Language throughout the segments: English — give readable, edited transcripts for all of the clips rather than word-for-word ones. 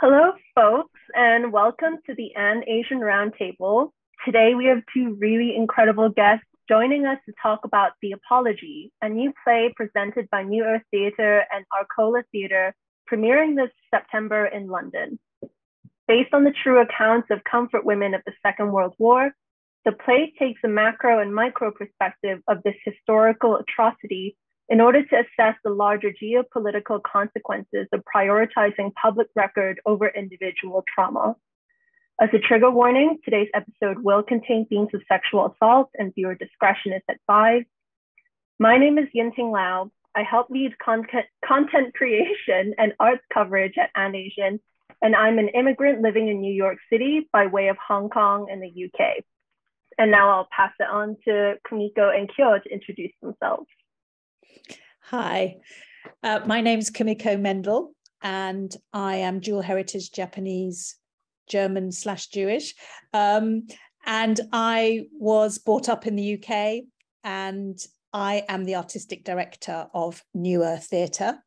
Hello, folks, and welcome to the An Asian Roundtable. Today, we have two really incredible guests joining us to talk about The Apology, a new play presented by New Earth Theatre and Arcola Theatre, premiering this September in London. Based on the true accounts of comfort women of the Second World War, the play takes a macro and micro perspective of this historical atrocity in order to assess the larger geopolitical consequences of prioritizing public record over individual trauma. As a trigger warning, today's episode will contain themes of sexual assault and viewer discretion is advised. My name is Yin Ting Lau. I help lead content creation and arts coverage at An Asian, and I'm an immigrant living in New York City by way of Hong Kong and the UK. And now I'll pass it on to Kumiko and Kyo to introduce themselves. Hi, my name's Kumiko Mendl, and I am dual heritage Japanese, German/Jewish. And I was brought up in the UK, and I am the artistic director of New Earth Theatre.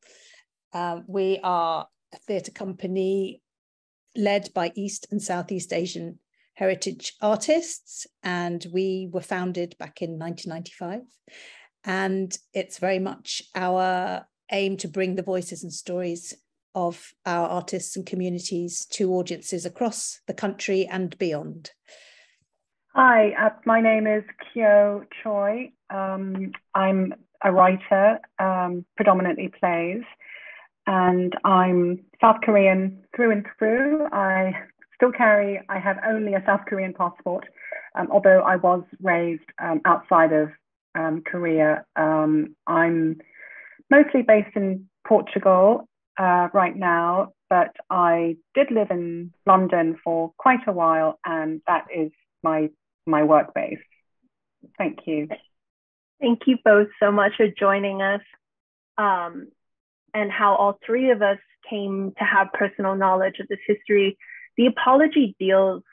We are a theatre company led by East and Southeast Asian heritage artists, and we were founded back in 1995. And it's very much our aim to bring the voices and stories of our artists and communities to audiences across the country and beyond. Hi, my name is Kyo Choi. I'm a writer, predominantly plays, and I'm South Korean through and through. I have only a South Korean passport, although I was raised outside of Korea. I'm mostly based in Portugal right now, but I did live in London for quite a while, and that is my work base. Thank you. Thank you both so much for joining us, and how all three of us came to have personal knowledge of this history. The Apology deals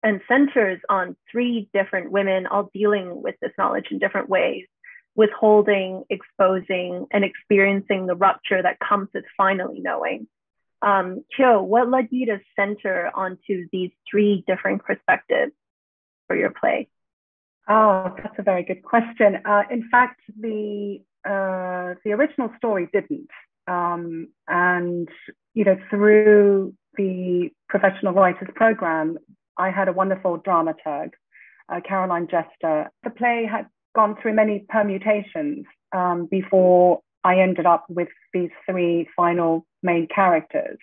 and centers on three different women, all dealing with this knowledge in different ways, withholding, exposing, and experiencing the rupture that comes with finally knowing. Kyo, what led you to center onto these three different perspectives for your play? Oh, that's a very good question. In fact, the original story didn't. And, through the professional writers program, I had a wonderful dramaturg, Caroline Jester. The play had gone through many permutations before I ended up with these three final main characters.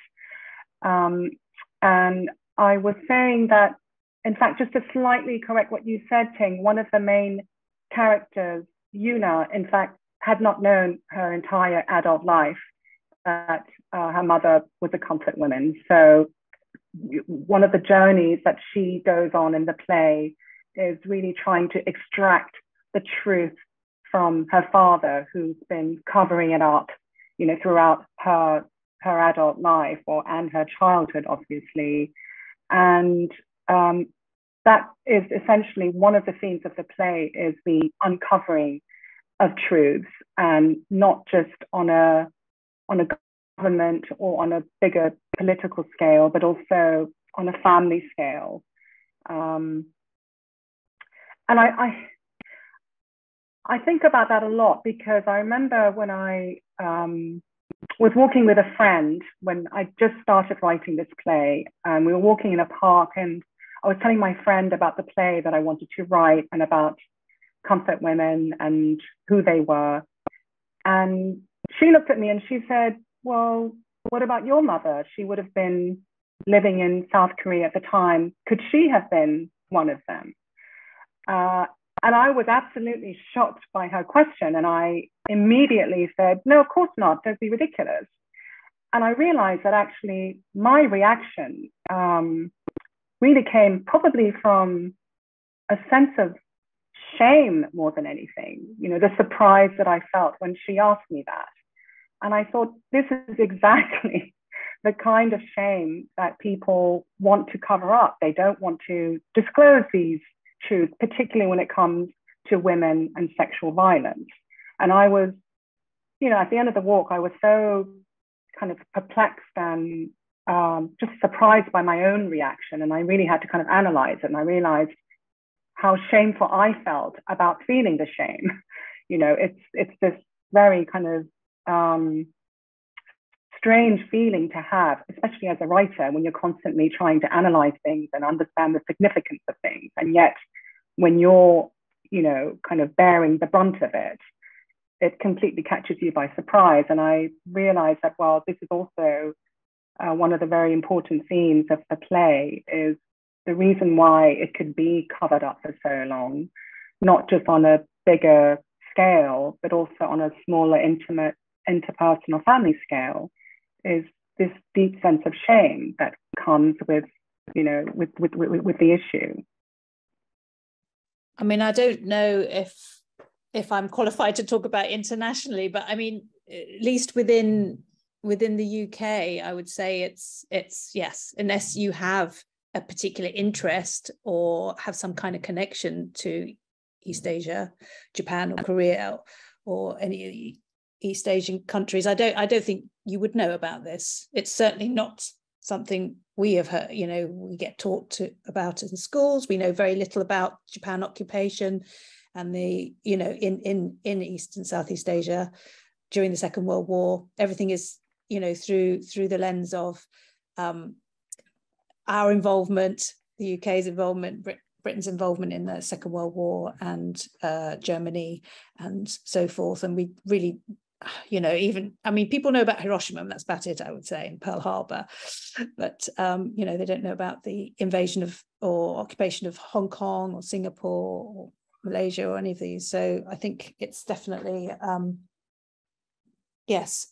And I was saying that, in fact, just to slightly correct what you said, Ting, one of the main characters, Yuna, in fact, had not known her entire adult life that her mother was a comfort woman. So one of the journeys that she goes on in the play is really trying to extract the truth from her father, who's been covering it up, throughout her adult life and her childhood, obviously. And that is essentially one of the themes of the play, is the uncovering of truths, and not just on a government or on a bigger political scale, but also on a family scale. And I think about that a lot, because I remember when I was walking with a friend when I just started writing this play, and we were walking in a park, and I was telling my friend about the play that I wanted to write and about comfort women and who they were. And she looked at me and she said, well, what about your mother? She would have been living in South Korea at the time. Could she have been one of them? And I was absolutely shocked by her question. And I immediately said, no, of course not. Don't be ridiculous. And I realized that actually my reaction really came probably from a sense of shame more than anything, the surprise that I felt when she asked me that. And I thought, this is exactly the kind of shame that people want to cover up. They don't want to disclose these truths, particularly when it comes to women and sexual violence. And I was, at the end of the walk, I was so kind of perplexed and just surprised by my own reaction. And I really had to kind of analyze it. And I realized how shameful I felt about feeling the shame. You know, it's this very kind of strange feeling to have, especially as a writer, when you're constantly trying to analyze things and understand the significance of things. And yet, when you're, you know, kind of bearing the brunt of it, it completely catches you by surprise. And I realized that, well, this is also one of the very important themes of the play, is the reason why it could be covered up for so long, not just on a bigger scale, but also on a smaller, intimate, interpersonal family scale, is this deep sense of shame that comes with, you know, with the issue. I mean, I don't know if I'm qualified to talk about internationally, but I mean, at least within the UK, I would say it's yes, unless you have a particular interest or have some kind of connection to East Asia, Japan or Korea or any East Asian countries, I don't think you would know about this. It's certainly not something we have heard, you know, we get taught about in schools. We know very little about Japan occupation and the, you know, in East and Southeast Asia during the Second World War. Everything is, you know, through the lens of our involvement, the UK's involvement, Britain's involvement in the Second World War, and Germany and so forth. And we really, you know, even, I mean, people know about Hiroshima, and that's about it, I would say, and Pearl Harbor, but, you know, they don't know about the invasion of or occupation of Hong Kong or Singapore or Malaysia or any of these. So I think it's definitely, yes,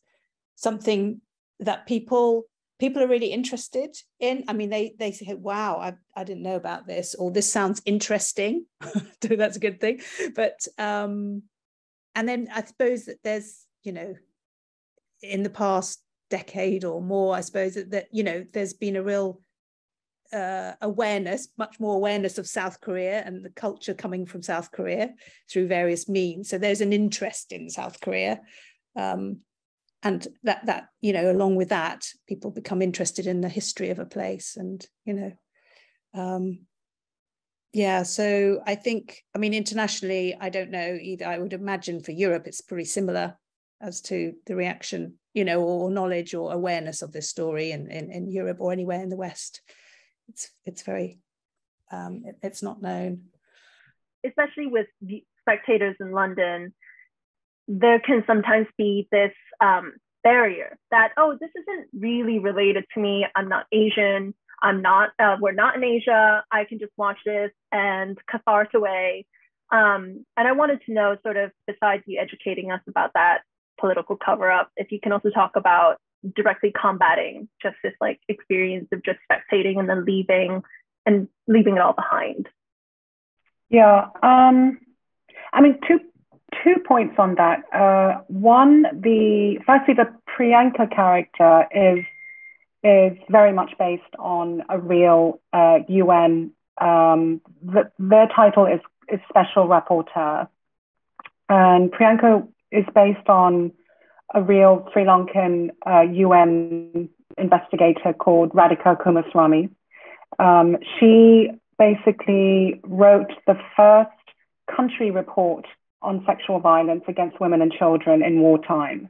something that people are really interested in. I mean, they say, wow, I didn't know about this, or this sounds interesting. That's a good thing. But, and then I suppose that there's, you know, in the past decade or more, I suppose that you know, there's been a real awareness, much more awareness of South Korea and the culture coming from South Korea through various means. So there's an interest in South Korea. And that, you know, along with that, people become interested in the history of a place. And, you know, yeah, so I think, I mean, internationally, I don't know either. I would imagine for Europe, it's pretty similar as to the reaction, you know, or knowledge or awareness of this story in Europe or anywhere in the West. It's very, it's not known. Especially with spectators in London, there can sometimes be this barrier that, oh, this isn't really related to me. I'm not Asian. We're not in Asia. I can just watch this and catharsis away. And I wanted to know, sort of, besides you educating us about that political cover-up, if you can also talk about directly combating just this like experience of just spectating and then leaving it all behind. Yeah, I mean, two points on that. One, firstly, the Priyanka character is very much based on a real UN. Their title is Special Rapporteur, and Priyanka is based on a real Sri Lankan UN investigator called Radhika Kumaraswamy. She basically wrote the first country report on sexual violence against women and children in wartime.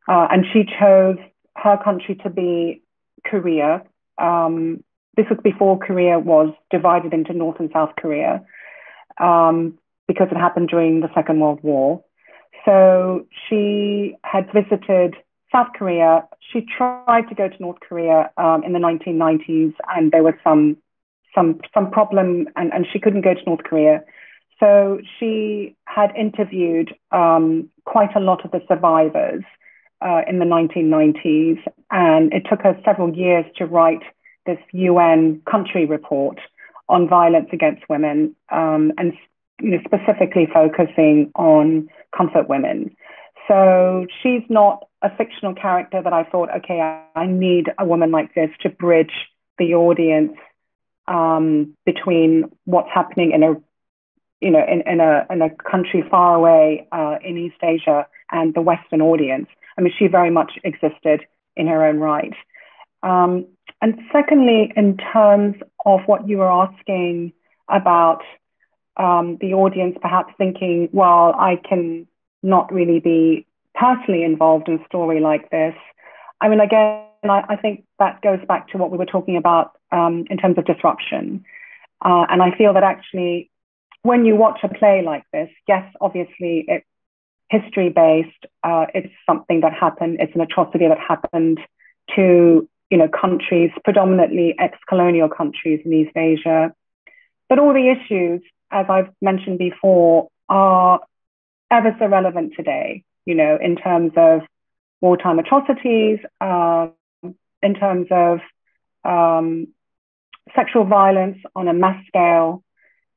And she chose her country to be Korea. This was before Korea was divided into North and South Korea, because it happened during the Second World War. So she had visited South Korea. She tried to go to North Korea in the 1990s, and there was some problem, and she couldn't go to North Korea. So she had interviewed quite a lot of the survivors in the 1990s, and it took her several years to write this UN country report on violence against women, and specifically focusing on comfort women. So she's not a fictional character that I thought, okay, I need a woman like this to bridge the audience between what's happening in a country far away in East Asia and the Western audience. I mean, she very much existed in her own right. And secondly, in terms of what you were asking about the audience perhaps thinking, well, I can not really be personally involved in a story like this. I mean, again, I think that goes back to what we were talking about in terms of disruption. And I feel that actually, when you watch a play like this, yes, obviously it's history-based. It's something that happened. It's an atrocity that happened to, countries, predominantly ex-colonial countries in East Asia. But all the issues, as I've mentioned before, are ever so relevant today, in terms of wartime atrocities, in terms of sexual violence on a mass scale.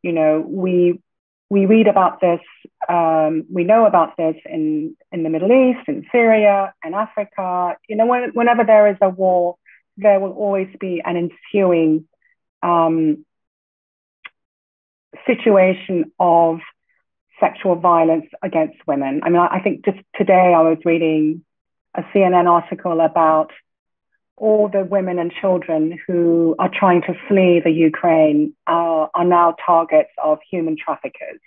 We read about this, we know about this in the Middle East, in Syria, and Africa. Whenever there is a war, there will always be an ensuing situation of sexual violence against women. I mean, I think just today I was reading a CNN article about all the women and children who are trying to flee the Ukraine are now targets of human traffickers.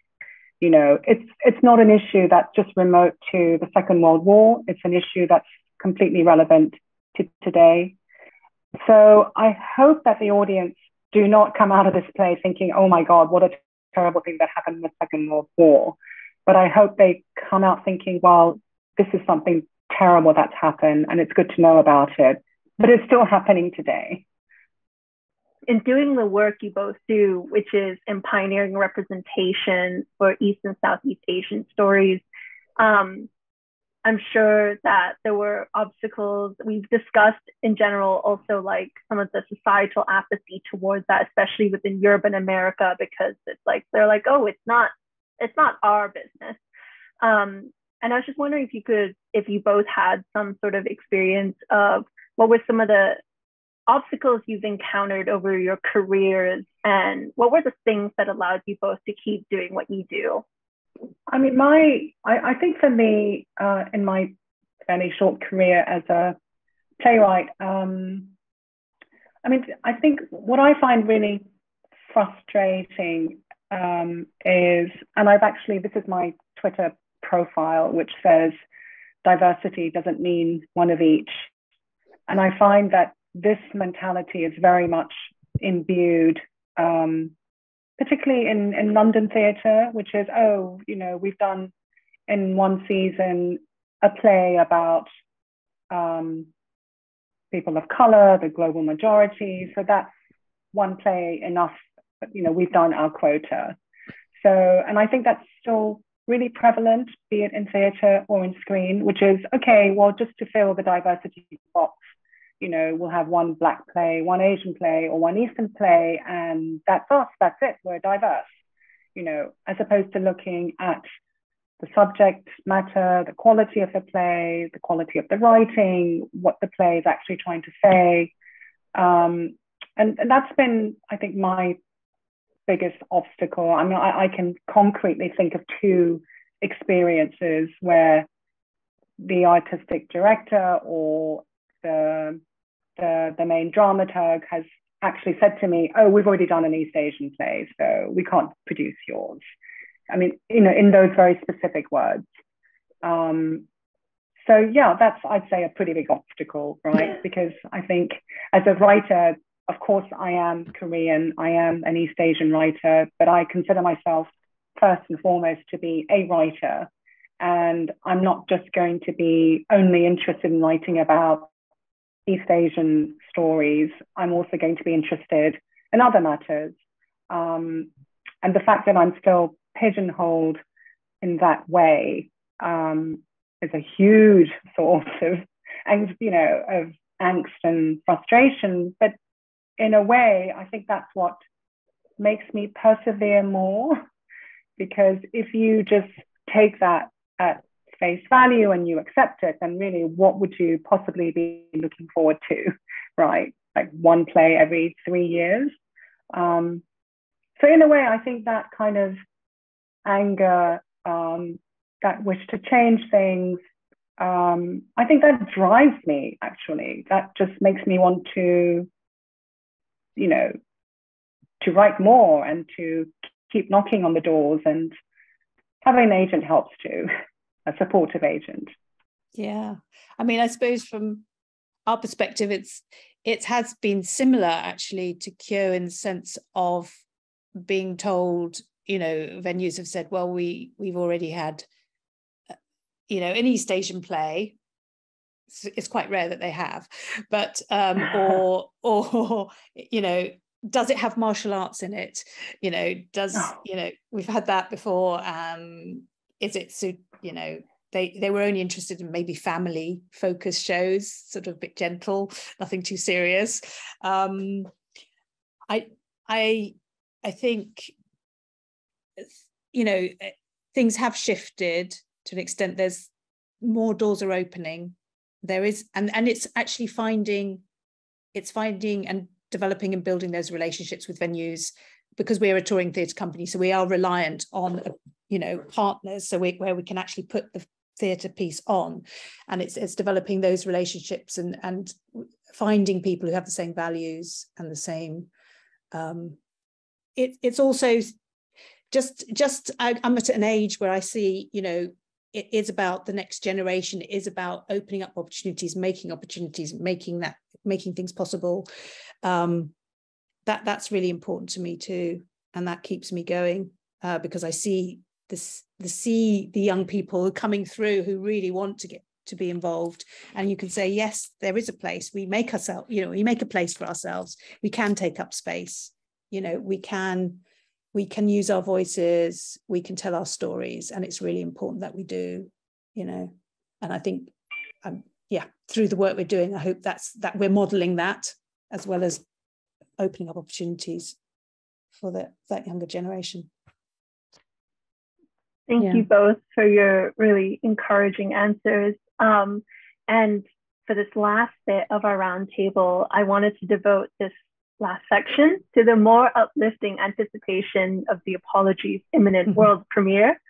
It's not an issue that's just remote to the Second World War. It's an issue that's completely relevant to today. So I hope that the audience do not come out of this play thinking, oh my God, what a terrible thing that happened in the Second World War. But I hope they come out thinking, well, this is something terrible that's happened and it's good to know about it. But it's still happening today. In doing the work you both do, which is in pioneering representation for East and Southeast Asian stories, I'm sure that there were obstacles. We've discussed in general also like some of the societal apathy towards that, especially within urban America, because it's like they're like, oh, it's not our business. And I was just wondering if you both had some sort of experience of what were some of the obstacles you've encountered over your careers, and what were the things that allowed you both to keep doing what you do? I mean, I think for me, in my fairly short career as a playwright, I mean, I think what I find really frustrating is, and this is my Twitter profile, which says diversity doesn't mean one of each. And I find that this mentality is very much imbued, particularly in London theatre, which is, we've done in one season a play about people of colour, the global majority. So that's one play enough, we've done our quota. So, and I think that's still really prevalent, be it in theatre or in screen, which is, okay, well, just to fill the diversity box, we'll have one Black play, one Asian play, or one Eastern play, and that's us, that's it, we're diverse, as opposed to looking at the subject matter, the quality of the play, the quality of the writing, what the play is actually trying to say. And that's been, I think, my biggest obstacle. I mean, I can concretely think of two experiences where the artistic director or the main dramaturg has actually said to me, oh, we've already done an East Asian play, so we can't produce yours. I mean, in those very specific words. So yeah, that's, I'd say, a pretty big obstacle, right? Because I think as a writer, of course, I am Korean, I am an East Asian writer, but I consider myself first and foremost to be a writer. And I'm not just going to be only interested in writing about East Asian stories. I'm also going to be interested in other matters. And the fact that I'm still pigeonholed in that way is a huge source of angst and frustration. But in a way, I think that's what makes me persevere more, because if you just take that at face value and you accept it, then really what would you possibly be looking forward to, right? Like one play every 3 years. So in a way, I think that kind of anger, that wish to change things, I think that drives me, actually. That just makes me want to, you know, to write more and to keep knocking on the doors, and having an agent helps too, a supportive agent. Yeah. I mean, I suppose from our perspective, it has been similar actually to Kyo in the sense of being told, you know, venues have said, well, we've already had, you know, an East Asian play. It's quite rare that they have, but or you know, does it have martial arts in it? You know, you know, we've had that before. Is it, you know, they were only interested in maybe family focused shows, sort of a bit gentle, nothing too serious. I think, you know, things have shifted to an extent. There's more doors are opening. There is, and it's actually finding and developing and building those relationships with venues, because we're a touring theatre company, so we are reliant on, you know, partners, so where we can actually put the theatre piece on, and it's developing those relationships and finding people who have the same values and the same. It's also just I'm at an age where I see, you know, it is about the next generation. It is about opening up opportunities, making things possible. That's really important to me too, and that keeps me going, because I see the young people coming through who really want to get to be involved, and you can say, yes, there is a place. We make a place for ourselves. We can take up space. You know, we can use our voices, we can tell our stories, and it's really important that we do, you know. And I think, through the work we're doing, I hope that we're modelling that, as well as opening up opportunities for that younger generation. Thank you both for your really encouraging answers. And for this last bit of our roundtable, I wanted to devote this last section to the more uplifting anticipation of the Apology's imminent world premiere.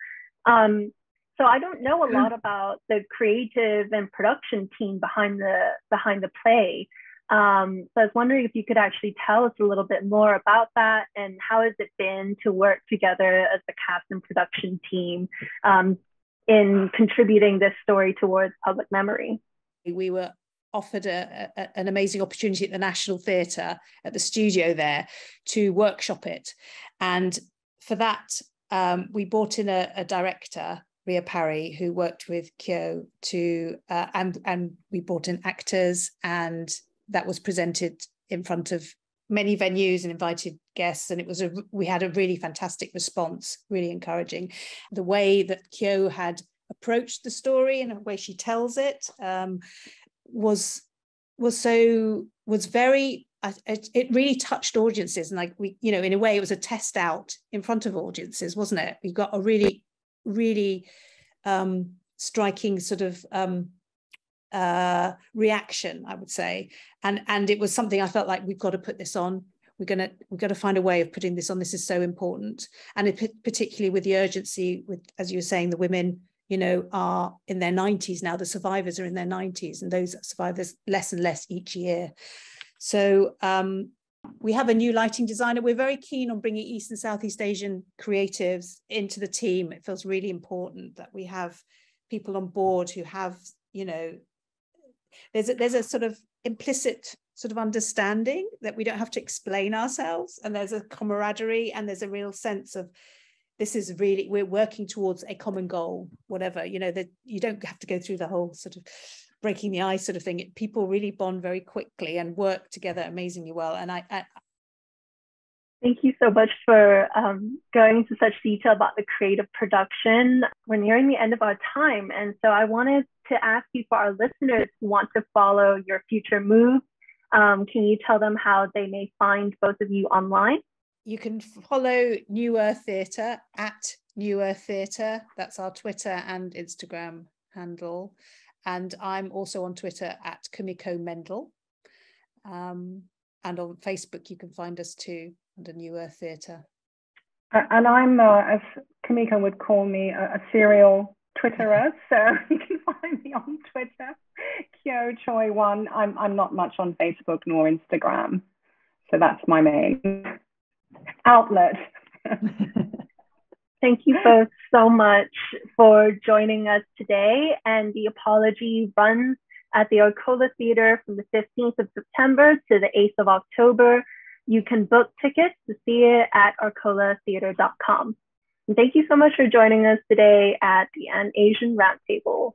So I don't know a lot about the creative and production team behind the play. So I was wondering if you could actually tell us a little bit more about that, and how has it been to work together as the cast and production team in contributing this story towards public memory? We were offered an amazing opportunity at the National Theatre, at the studio there, to workshop it. And for that, we brought in a director, Ria Parry, who worked with Kyo, and we brought in actors, and that was presented in front of many venues and invited guests. And we had a really fantastic response, really encouraging. The way that Kyo had approached the story and the way she tells it, was very, it really touched audiences. And like in a way, it was a test out in front of audiences, wasn't it? We got a really, really striking sort of reaction, I would say. And it was something I felt like, we've got to put this on. We've got to find a way of putting this on. This is so important. And particularly with the urgency, with, as you were saying, the women, are in their 90s now. The survivors are in their 90s, and those survivors less and less each year. So we have a new lighting designer. We're very keen on bringing East and Southeast Asian creatives into the team. It feels really important that we have people on board who have, there's a sort of implicit sort of understanding that we don't have to explain ourselves, and there's a camaraderie, and there's a real sense of, this is really, we're working towards a common goal, whatever, that you don't have to go through the whole sort of breaking the ice sort of thing. People really bond very quickly and work together amazingly well. And I thank you so much for going into such detail about the creative production. We're nearing the end of our time. And so I wanted to ask you, for our listeners who want to follow your future moves, can you tell them how they may find both of you online? You can follow New Earth Theatre at New Earth Theatre. That's our Twitter and Instagram handle. And I'm also on Twitter at Kumiko Mendl. And on Facebook, you can find us too under New Earth Theatre. And I'm, as Kumiko would call me, a serial Twitterer. So you can find me on Kyo Choi one. I'm not much on Facebook nor Instagram, so that's my main outlet. Thank you both so much for joining us today. And the apology runs at the Arcola Theater from the 15th of September to the 8th of October. You can book tickets to see it at arcolatheater.com. And thank you so much for joining us today at the An Asian Roundtable.